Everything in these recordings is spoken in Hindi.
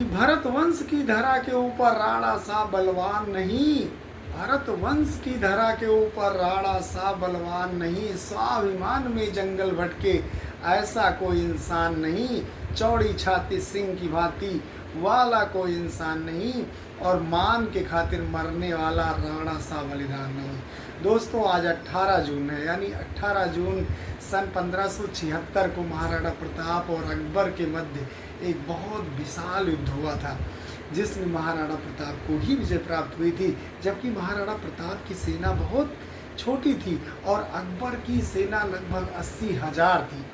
भरत वंश की धरा के ऊपर राणा सा बलवान नहीं, भरत वंश की धरा के ऊपर राणा सा बलवान नहीं, स्वाभिमान में जंगल भटके ऐसा कोई इंसान नहीं, चौड़ी छाती सिंह की भांति वाला कोई इंसान नहीं, और मान के खातिर मरने वाला राणा सा बलिदान नहीं। दोस्तों आज 18 जून है, यानी 18 जून सन 1576 को महाराणा प्रताप और अकबर के मध्य एक बहुत विशाल युद्ध हुआ था, जिसमें महाराणा प्रताप को ही विजय प्राप्त हुई थी, जबकि महाराणा प्रताप की सेना बहुत छोटी थी और अकबर की सेना लगभग 80,000 थी।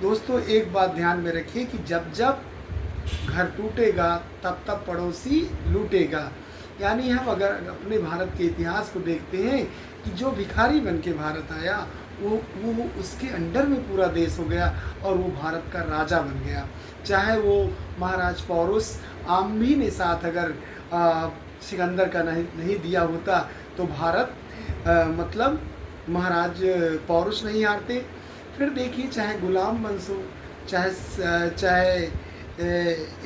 दोस्तों एक बात ध्यान में रखिए कि जब जब घर टूटेगा तब तब पड़ोसी लूटेगा। यानी हम अगर अपने भारत के इतिहास को देखते हैं कि जो भिखारी बन के भारत आया वो उसके अंडर में पूरा देश हो गया और वो भारत का राजा बन गया। चाहे वो महाराज पौरुष आम्भी ने साथ अगर सिकंदर का नहीं दिया होता तो भारत मतलब महाराज पौरुष नहीं हारते। फिर देखिए चाहे गुलाम वंश हो, चाहे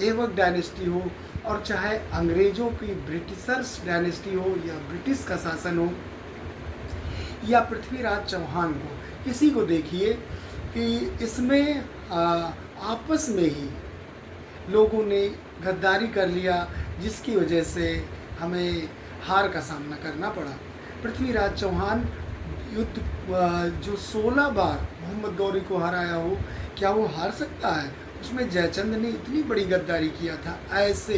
एवक डायनेस्टी हो, और चाहे अंग्रेज़ों की ब्रिटिशर्स डायनेस्टी हो या ब्रिटिश का शासन हो, या पृथ्वीराज चौहान को, किसी को देखिए कि इसमें आपस में ही लोगों ने गद्दारी कर लिया, जिसकी वजह से हमें हार का सामना करना पड़ा। पृथ्वीराज चौहान युद्ध जो 16 बार मोहम्मद गौरी को हराया हो, क्या वो हार सकता है? उसमें जयचंद ने इतनी बड़ी गद्दारी किया था। ऐसे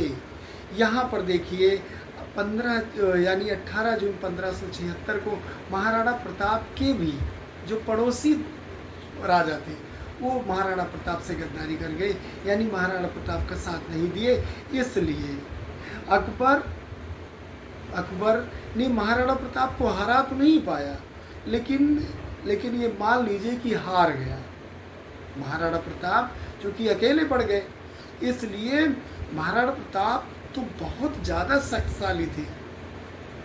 यहाँ पर देखिए 18 जून 1576 को महाराणा प्रताप के भी जो पड़ोसी राजा थे वो महाराणा प्रताप से गद्दारी कर गए, यानी महाराणा प्रताप का साथ नहीं दिए। इसलिए अकबर ने महाराणा प्रताप को हरा तो नहीं पाया, लेकिन ये मान लीजिए कि हार गया महाराणा प्रताप, क्योंकि अकेले पड़ गए। इसलिए महाराणा प्रताप तो बहुत ज़्यादा शक्तिशाली थे,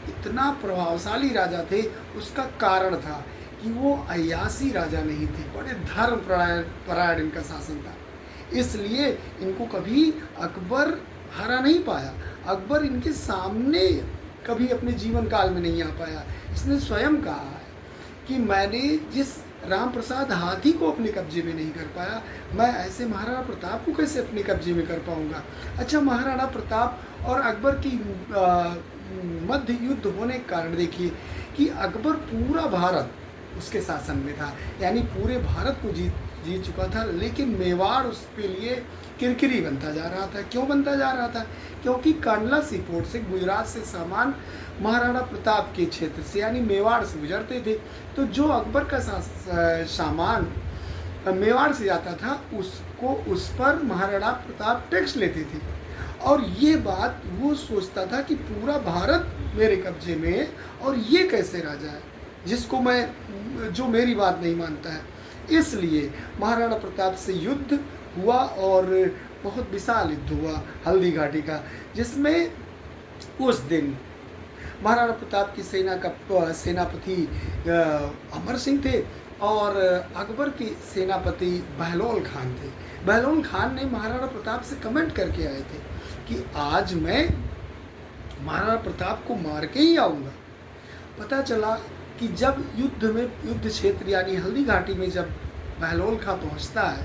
इतना प्रभावशाली राजा थे। उसका कारण था कि वो अय्यासी राजा नहीं थे, बड़े धर्म परायण इनका शासन था। इसलिए इनको कभी अकबर हरा नहीं पाया। अकबर इनके सामने कभी अपने जीवन काल में नहीं आ पाया। इसने स्वयं कहा है कि मैंने जिस राम प्रसाद हाथी को अपने कब्जे में नहीं कर पाया, मैं ऐसे महाराणा प्रताप को कैसे अपने कब्जे में कर पाऊंगा। अच्छा, महाराणा प्रताप और अकबर की मध्य युद्ध होने के कारण देखिए कि अकबर पूरा भारत उसके शासन में था, यानी पूरे भारत को जीत चुका था, लेकिन मेवाड़ उसके लिए किरकिरी बनता जा रहा था। क्यों बनता जा रहा था? क्योंकि कांडला सी पोर्ट से गुजरात से सामान महाराणा प्रताप के क्षेत्र से यानी मेवाड़ से गुजरते थे, तो जो अकबर का सामान मेवाड़ से जाता था उसको उस पर महाराणा प्रताप टैक्स लेते थे। और ये बात वो सोचता था कि पूरा भारत मेरे कब्जे में है और ये कैसे राजा है जो मेरी बात नहीं मानता है। इसलिए महाराणा प्रताप से युद्ध हुआ और बहुत विशाल युद्ध हुआ हल्दी घाटी का, जिसमें उस दिन महाराणा प्रताप की सेना का सेनापति अमर सिंह थे और अकबर के सेनापति बहलोल खान थे। बहलोल खान ने महाराणा प्रताप से कमेंट करके आए थे कि आज मैं महाराणा प्रताप को मार के ही आऊँगा। पता चला कि जब युद्ध क्षेत्र यानी हल्दी घाटी में जब बहलोल खां पहुँचता है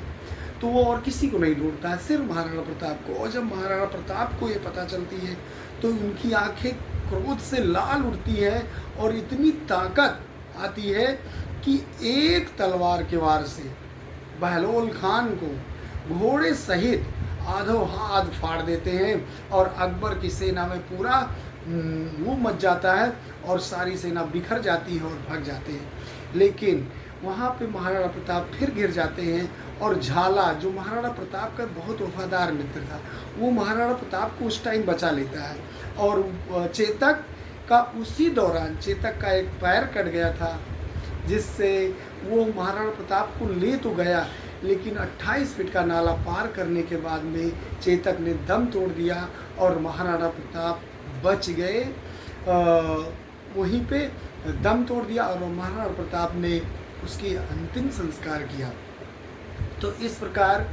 तो वो और किसी को नहीं ढूंढता है, सिर्फ महाराणा प्रताप को। और जब महाराणा प्रताप को ये पता चलती है तो उनकी आंखें क्रोध से लाल उठती है और इतनी ताकत आती है कि एक तलवार के वार से बहलोल खान को घोड़े सहित आधो हाथ फाड़ देते हैं और अकबर की सेना में पूरा मुँह मच जाता है और सारी सेना बिखर जाती है और भाग जाते हैं। लेकिन वहाँ पे महाराणा प्रताप फिर गिर जाते हैं और झाला जो महाराणा प्रताप का बहुत वफादार मित्र था वो महाराणा प्रताप को उस टाइम बचा लेता है। और चेतक का उसी दौरान चेतक का एक पैर कट गया था, जिससे वो महाराणा प्रताप को ले तो गया, लेकिन 28 फीट का नाला पार करने के बाद में चेतक ने दम तोड़ दिया और महाराणा प्रताप बच गए। वहीं पे दम तोड़ दिया और महाराणा प्रताप ने उसकी अंतिम संस्कार किया। तो इस प्रकार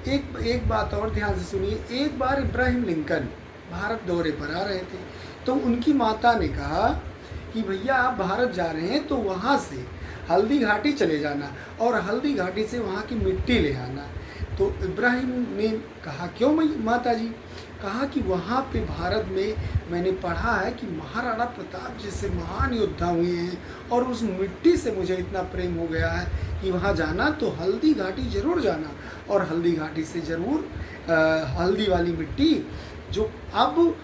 एक बात और ध्यान से सुनिए। एक बार इब्राहिम लिंकन भारत दौरे पर आ रहे थे, तो उनकी माता ने कहा कि भैया आप भारत जा रहे हैं तो वहाँ से हल्दी घाटी चले जाना और हल्दी घाटी से वहाँ की मिट्टी ले आना। तो इब्राहिम ने कहा क्यों माता जी? कहा कि वहाँ पे भारत में मैंने पढ़ा है कि महाराणा प्रताप जैसे महान योद्धा हुए हैं और उस मिट्टी से मुझे इतना प्रेम हो गया है कि वहाँ जाना तो हल्दी घाटी ज़रूर जाना और हल्दी घाटी से ज़रूर हल्दी वाली मिट्टी जो अब